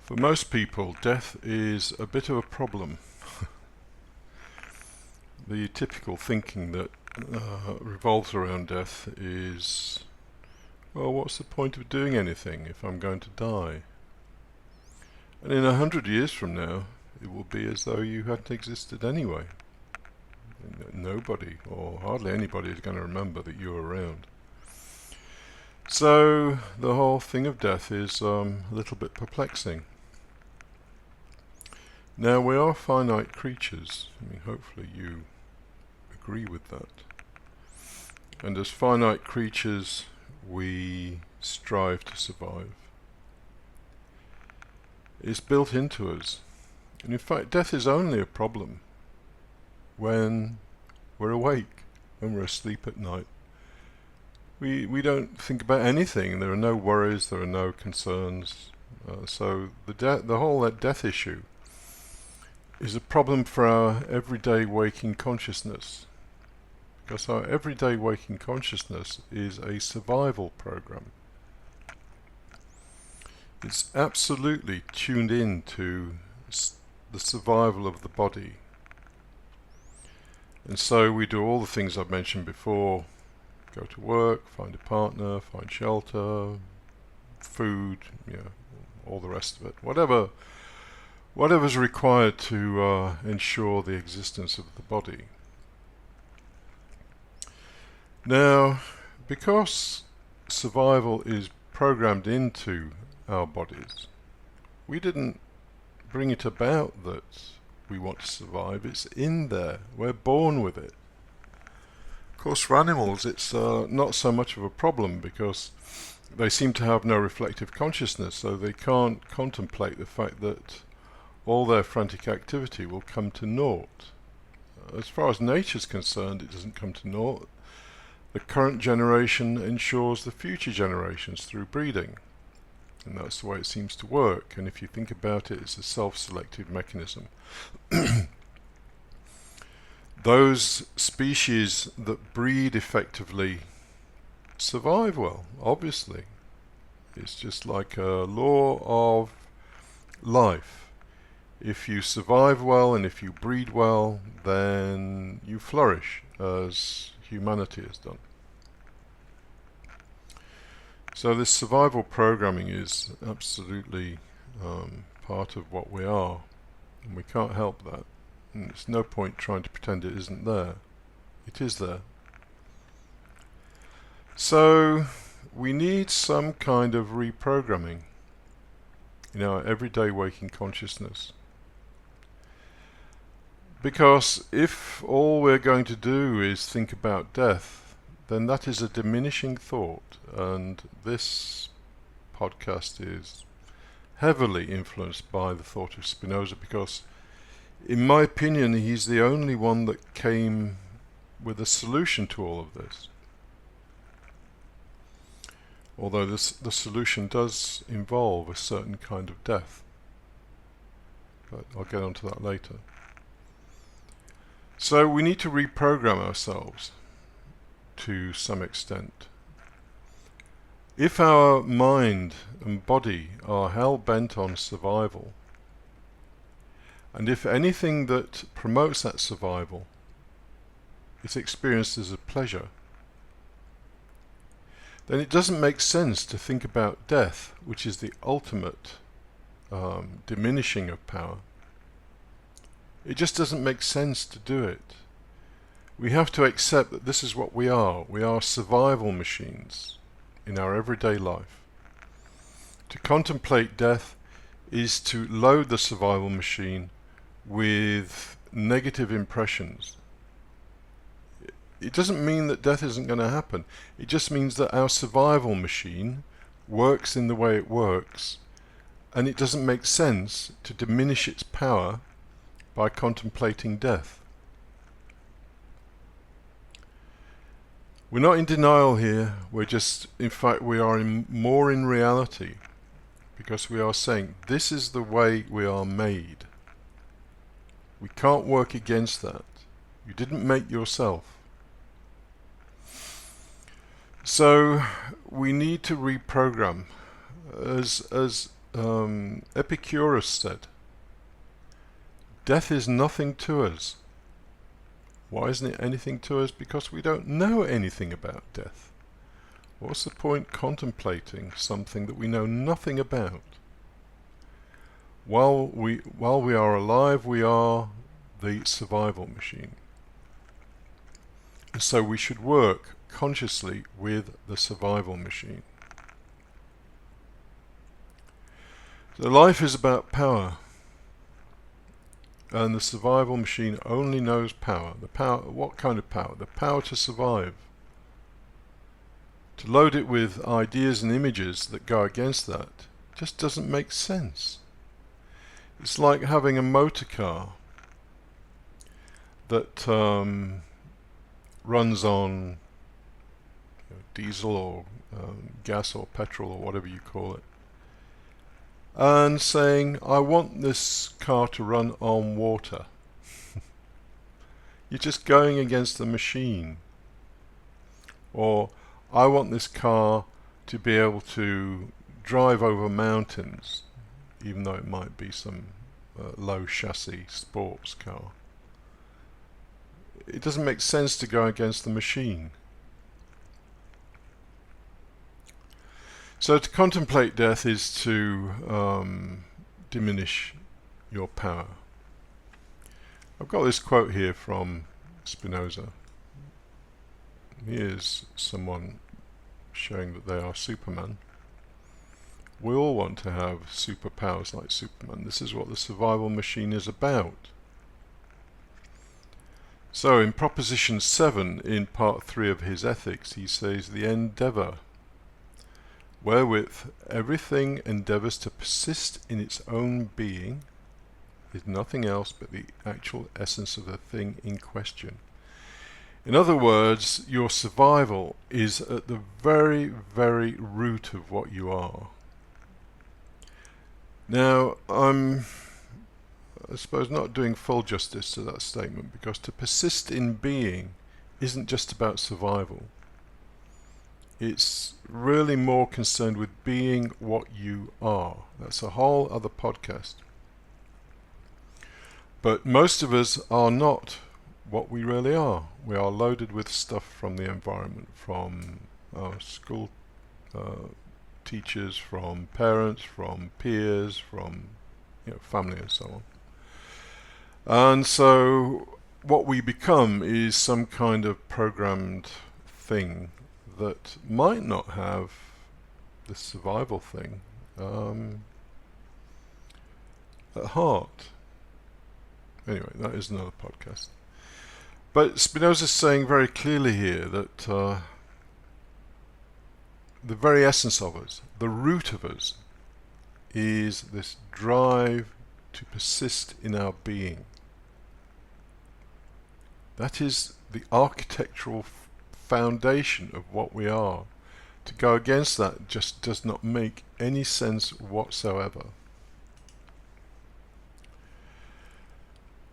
For most people, death is a bit of a problem. The typical thinking that revolves around death is, well, what's the point of doing anything if I'm going to die? And in 100 years from now, it will be as though you hadn't existed anyway. Nobody, or hardly anybody, is going to remember that you were around. So the whole thing of death is a little bit perplexing. Now, we are finite creatures. I mean, hopefully you agree with that. And as finite creatures, we strive to survive. It's built into us. And in fact, death is only a problem when we're awake, when we're asleep at night. We don't think about anything. There are no worries, there are no concerns. So the whole death issue is a problem for our everyday waking consciousness, because our everyday waking consciousness is a survival program. It's absolutely tuned in to the survival of the body. And so we do all the things I've mentioned before: go to work, find a partner, find shelter, food, all the rest of it. Whatever's required to ensure the existence of the body. Now, because survival is programmed into our bodies, we didn't bring it about that we want to survive. It's in there. We're born with it. Of course, for animals, it's not so much of a problem because they seem to have no reflective consciousness, so they can't contemplate the fact that all their frantic activity will come to naught. As far as nature's concerned, it doesn't come to naught. The current generation ensures the future generations through breeding, and that's the way it seems to work. And if you think about it, it's a self-selected mechanism. Those species that breed effectively survive well, obviously. It's just like a law of life. If you survive well and if you breed well, then you flourish, as humanity has done. So this survival programming is absolutely part of what we are, and we can't help that. And there's no point trying to pretend it isn't there. It is there. So we need some kind of reprogramming in our everyday waking consciousness. Because if all we're going to do is think about death, then that is a diminishing thought, and this podcast is heavily influenced by the thought of Spinoza, because in my opinion he's the only one that came with a solution to all of this. Although the solution does involve a certain kind of death, but I'll get onto that later. So we need to reprogram ourselves to some extent. If our mind and body are hell-bent on survival, and if anything that promotes that survival is experienced as a pleasure, then it doesn't make sense to think about death, which is the ultimate diminishing of power. It just doesn't make sense to do it. We have to accept that this is what we are. We are survival machines in our everyday life. To contemplate death is to load the survival machine with negative impressions. It doesn't mean that death isn't going to happen. It just means that our survival machine works in the way it works, and it doesn't make sense to diminish its power by contemplating death. We're not in denial here. We're just, in fact, we are more in reality, because we are saying this is the way we are made. We can't work against that. You didn't make yourself. So we need to reprogram. As Epicurus said, death is nothing to us. Why isn't it anything to us? Because we don't know anything about death. What's the point contemplating something that we know nothing about? While we are alive, we are the survival machine. And so we should work consciously with the survival machine. So life is about power. And the survival machine only knows power. The power, what kind of power? The power to survive. To load it with ideas and images that go against that just doesn't make sense. It's like having a motor car that runs on diesel or gas or petrol or whatever you call it, and saying, I want this car to run on water. You're just going against the machine. Or, I want this car to be able to drive over mountains, even though it might be some low chassis sports car. It doesn't make sense to go against the machine. So to contemplate death is to diminish your power. I've got this quote here from Spinoza. Here's someone showing that they are Superman. We all want to have superpowers like Superman. This is what the survival machine is about. So in Proposition 7, in Part 3 of his Ethics, he says, the endeavour wherewith everything endeavours to persist in its own being is nothing else but the actual essence of the thing in question. In other words, your survival is at the very, very root of what you are. Now, I suppose not doing full justice to that statement, because to persist in being isn't just about survival. It's really more concerned with being what you are. That's a whole other podcast. But most of us are not what we really are. We are loaded with stuff from the environment, from our school teachers, from parents, from peers, from family and so on. And so what we become is some kind of programmed thing that might not have the survival thing at heart. Anyway, that is another podcast. But Spinoza's saying very clearly here that the very essence of us, the root of us, is this drive to persist in our being. That is the architectural foundation of what we are. To go against that just does not make any sense whatsoever.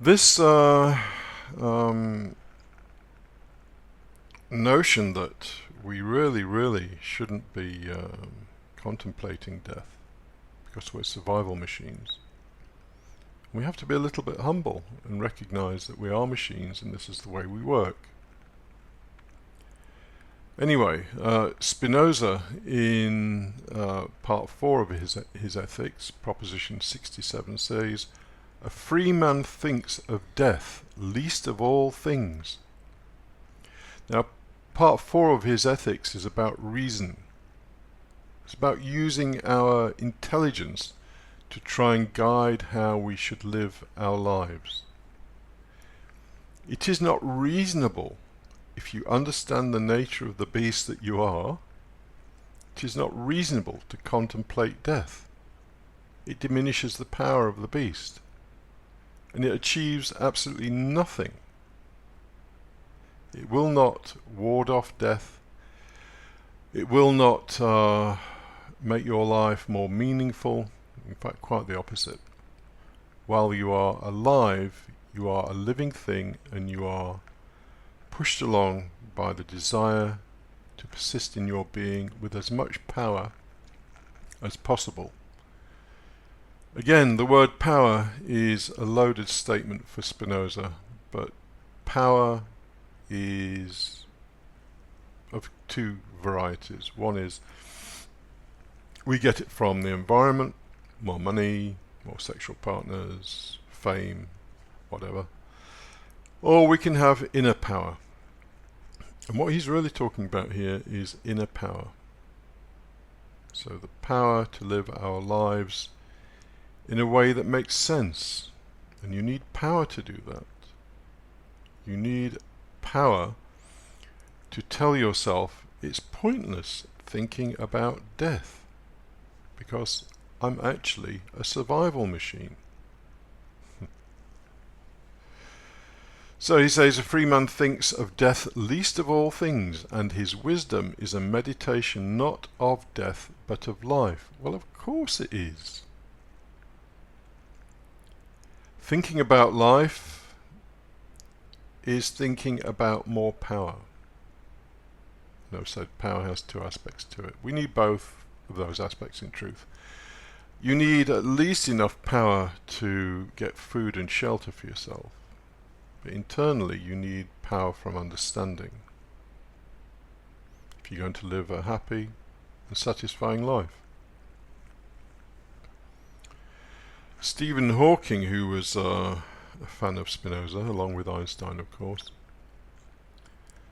This notion that we really shouldn't be contemplating death because we're survival machines. We have to be a little bit humble and recognize that we are machines and this is the way we work. Anyway, Spinoza in part 4 of his Ethics, Proposition 67, says, a free man thinks of death least of all things. Now, part 4 of his Ethics is about reason. It's about using our intelligence to try and guide how we should live our lives. It is not reasonable, if you understand the nature of the beast that you are, it is not reasonable to contemplate death. It diminishes the power of the beast, and it achieves absolutely nothing. It will not ward off death. It will not make your life more meaningful. In fact, quite the opposite. While you are alive, you are a living thing, and you are pushed along by the desire to persist in your being with as much power as possible Again, the word power is a loaded statement for Spinoza, but power is of two varieties. One is we get it from the environment, more money, more sexual partners, fame, whatever. Or we can have inner power. And what he's really talking about here is inner power. So the power to live our lives in a way that makes sense. And you need power to do that. You need power to tell yourself it's pointless thinking about death, because I'm actually a survival machine. So he says, a free man thinks of death least of all things, and his wisdom is a meditation not of death but of life. Well, of course it is. Thinking about life is thinking about more power. And I've said power has two aspects to it. We need both of those aspects in truth. You need at least enough power to get food and shelter for yourself. But internally you need power from understanding if you're going to live a happy and satisfying life. Stephen Hawking, who was a fan of Spinoza, along with Einstein of course,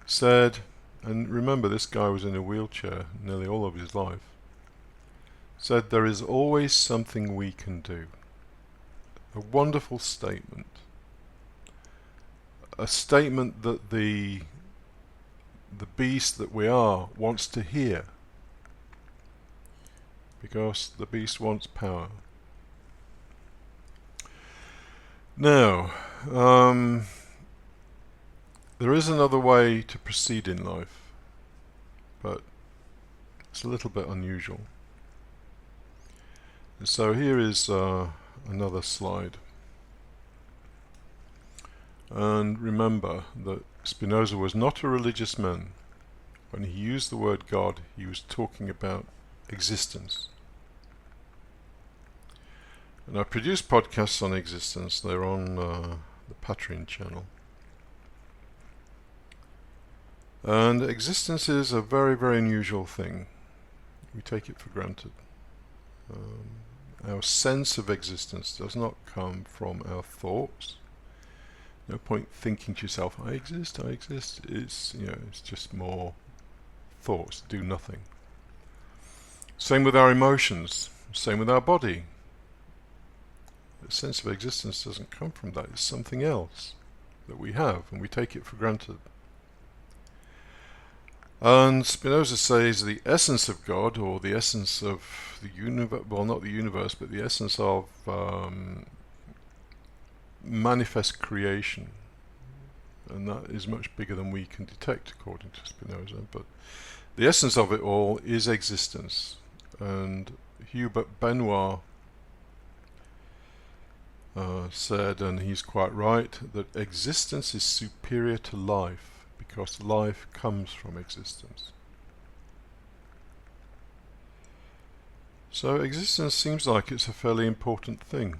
said, and remember this guy was in a wheelchair nearly all of his life, said, there is always something we can do. A wonderful statement. A statement that the beast that we are wants to hear, because the beast wants power. Now, there is another way to proceed in life, but it's a little bit unusual. And so here is another slide. And remember that Spinoza was not a religious man. When he used the word God, he was talking about existence. And I produce podcasts on existence. They're on the Patreon channel. And existence is a very, very unusual thing. We take it for granted. Our sense of existence does not come from our thoughts. No point thinking to yourself, I exist, I exist. It's just more thoughts, do nothing. Same with our emotions, same with our body. The sense of existence doesn't come from that, it's something else that we have and we take it for granted. And Spinoza says the essence of God, or the essence of the universe, well, not the universe, but the essence of manifest creation, and that is much bigger than we can detect according to Spinoza, but the essence of it all is existence. And Hubert Benoit said, and he's quite right, that existence is superior to life because life comes from existence. So existence seems like it's a fairly important thing.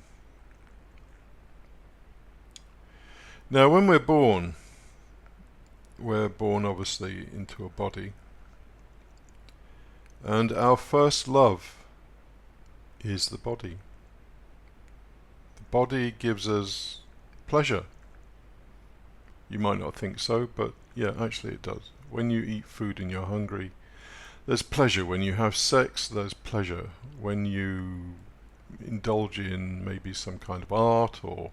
Now when we're born obviously into a body, and our first love is the body. The body gives us pleasure. You might not think so, but yeah, actually it does. When you eat food and you're hungry, there's pleasure. When you have sex, there's pleasure. When you indulge in maybe some kind of art or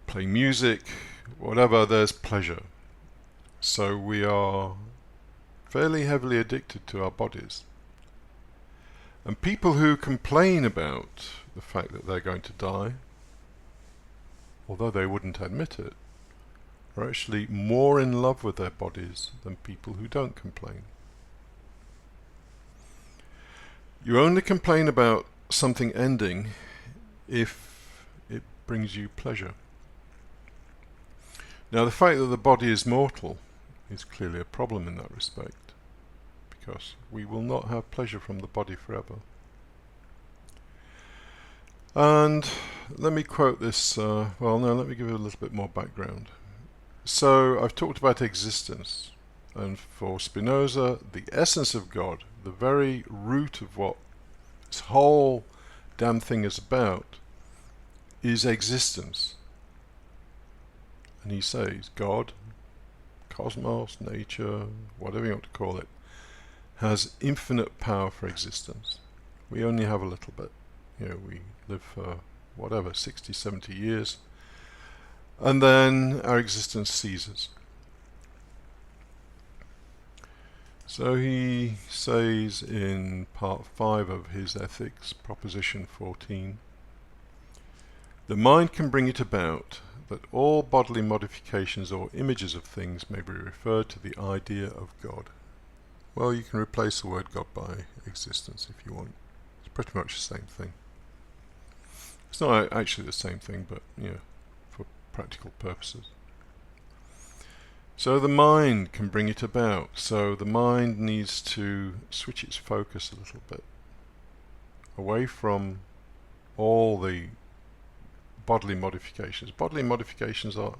play music, whatever, there's pleasure. So we are fairly heavily addicted to our bodies. And people who complain about the fact that they're going to die, although they wouldn't admit it, are actually more in love with their bodies than people who don't complain. You only complain about something ending if it brings you pleasure. Now the fact that the body is mortal is clearly a problem in that respect, because we will not have pleasure from the body forever. And let me quote this, well no, let me give it a little bit more background. So I've talked about existence, and for Spinoza, the essence of God, the very root of what this whole damn thing is about, is existence. And he says God, cosmos, nature, whatever you want to call it, has infinite power for existence. We only have a little bit. We live for whatever, 60, 70 years, and then our existence ceases. So he says in part 5 of his Ethics, proposition 14, the mind can bring it about that all bodily modifications or images of things may be referred to the idea of God. Well, you can replace the word God by existence if you want. It's pretty much the same thing. It's not actually the same thing, but for practical purposes. So the mind can bring it about. So the mind needs to switch its focus a little bit away from all the bodily modifications. Bodily modifications are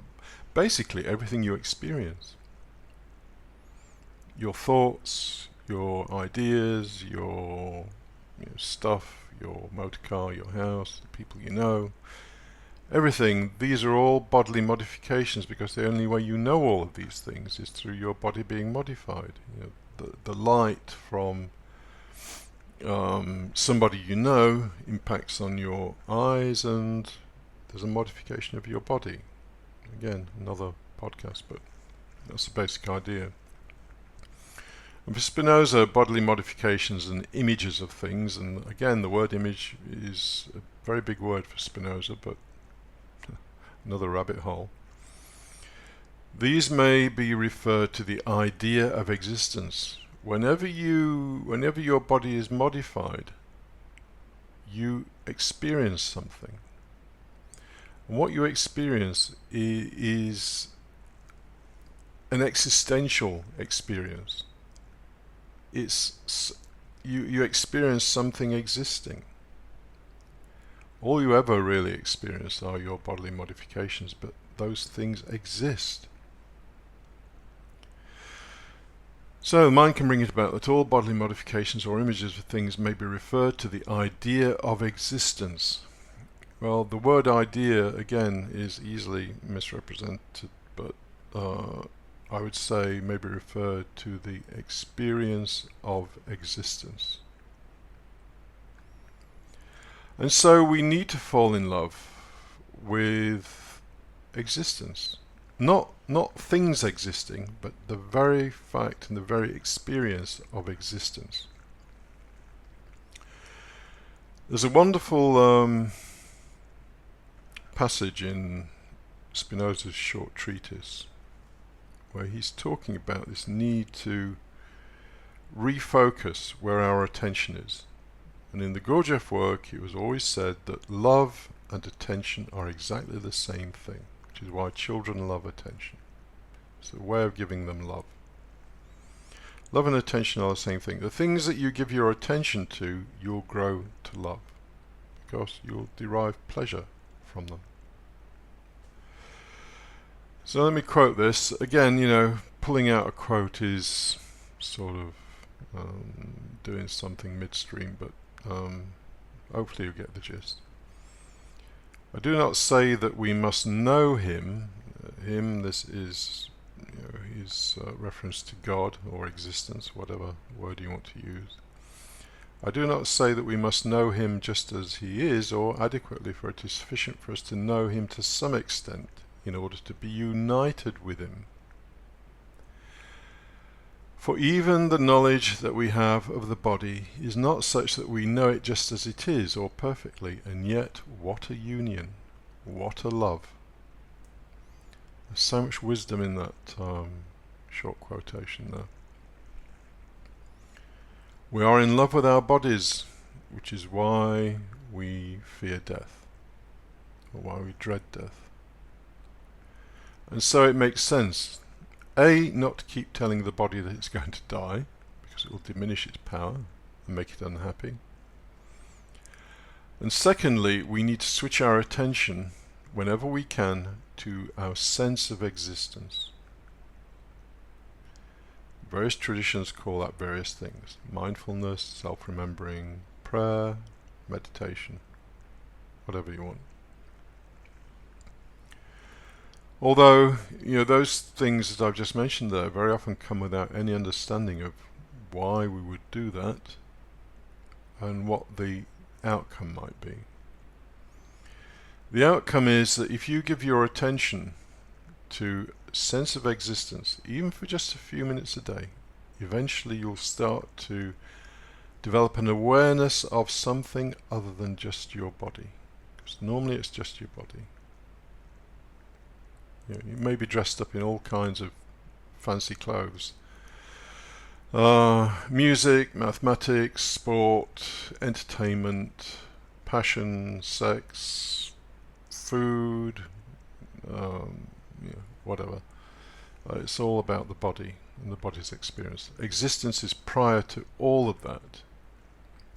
basically everything you experience. Your thoughts, your ideas, your stuff, your motor car, your house, the people you know, everything. These are all bodily modifications, because the only way you know all of these things is through your body being modified. The light from somebody you know impacts on your eyes, and there's a modification of your body. Again, another podcast, but that's the basic idea. And for Spinoza, bodily modifications and images of things, and again the word image is a very big word for Spinoza, but another rabbit hole. These may be referred to the idea of existence. Whenever your body is modified, you experience something. And what you experience is an existential experience. You experience something existing. All you ever really experience are your bodily modifications, but those things exist. So the mind can bring it about that all bodily modifications or images of things may be referred to the idea of existence. Well, the word idea, again, is easily misrepresented, but I would say may be referred to the experience of existence. And so we need to fall in love with existence. Not things existing, but the very fact and the very experience of existence. There's a wonderful passage in Spinoza's short treatise where he's talking about this need to refocus where our attention is. And in the Gurdjieff work, it was always said that love and attention are exactly the same thing, which is why children love attention. It's a way of giving them love. Love and attention are the same thing. The things that you give your attention to, you'll grow to love, because you'll derive pleasure from them. So let me quote this. Again, pulling out a quote is sort of doing something midstream, but hopefully you get the gist. I do not say that we must know him. This is his reference to God or existence, whatever word you want to use. I do not say that we must know him just as he is, or adequately, for it is sufficient for us to know him to some extent in order to be united with him. For even the knowledge that we have of the body is not such that we know it just as it is, or perfectly, and yet what a union, what a love. There's so much wisdom in that short quotation there. We are in love with our bodies, which is why we fear death, or why we dread death. And so it makes sense, A, not to keep telling the body that it's going to die, because it will diminish its power and make it unhappy. And secondly, we need to switch our attention whenever we can to our sense of existence. Various traditions call that various things: mindfulness, self-remembering, prayer, meditation, whatever you want. Although, those things that I've just mentioned there very often come without any understanding of why we would do that and what the outcome might be. The outcome is that if you give your attention to sense of existence, even for just a few minutes a day, eventually you'll start to develop an awareness of something other than just your body. Because normally it's just your body. You may be dressed up in all kinds of fancy clothes. Music, mathematics, sport, entertainment, passion, sex, food, whatever. It's all about the body and the body's experience. Existence is prior to all of that.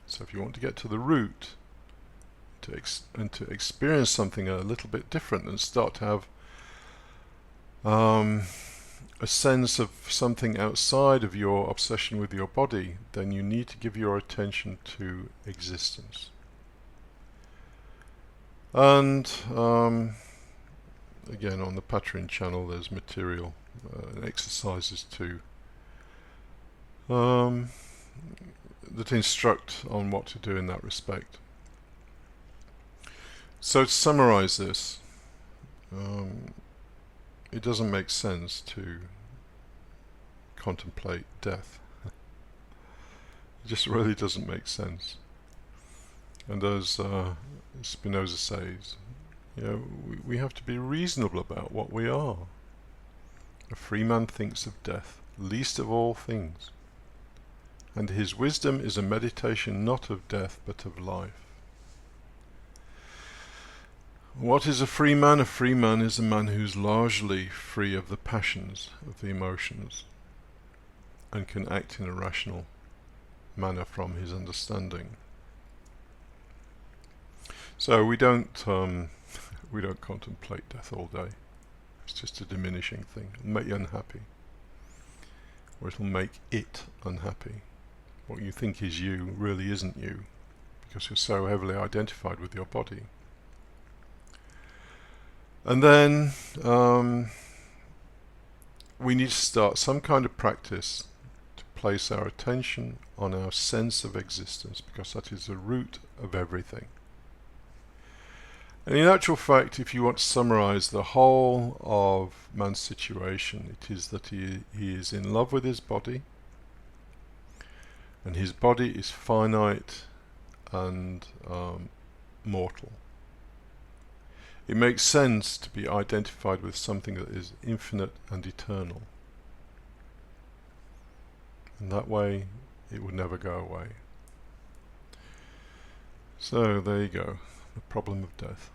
So if you want to get to the root and to experience something a little bit different and start to have a sense of something outside of your obsession with your body, then you need to give your attention to existence. And again, on the Patreon channel there's material and exercises too that instruct on what to do in that respect. So to summarize this, it doesn't make sense to contemplate death. It just really doesn't make sense. And as Spinoza says, we have to be reasonable about what we are. A free man thinks of death, least of all things, and his wisdom is a meditation not of death but of life. What is a free man? A free man is a man who's largely free of the passions, of the emotions, and can act in a rational manner from his understanding. So we don't contemplate death all day. It's just a diminishing thing. It'll make you unhappy, or it'll make it unhappy. What you think is you really isn't you, because you're so heavily identified with your body. And then we need to start some kind of practice to place our attention on our sense of existence, because that is the root of everything. And in actual fact, if you want to summarize the whole of man's situation, it is that he is in love with his body, and his body is finite and mortal. It makes sense to be identified with something that is infinite and eternal. And that way, it would never go away. So, there you go, the problem of death.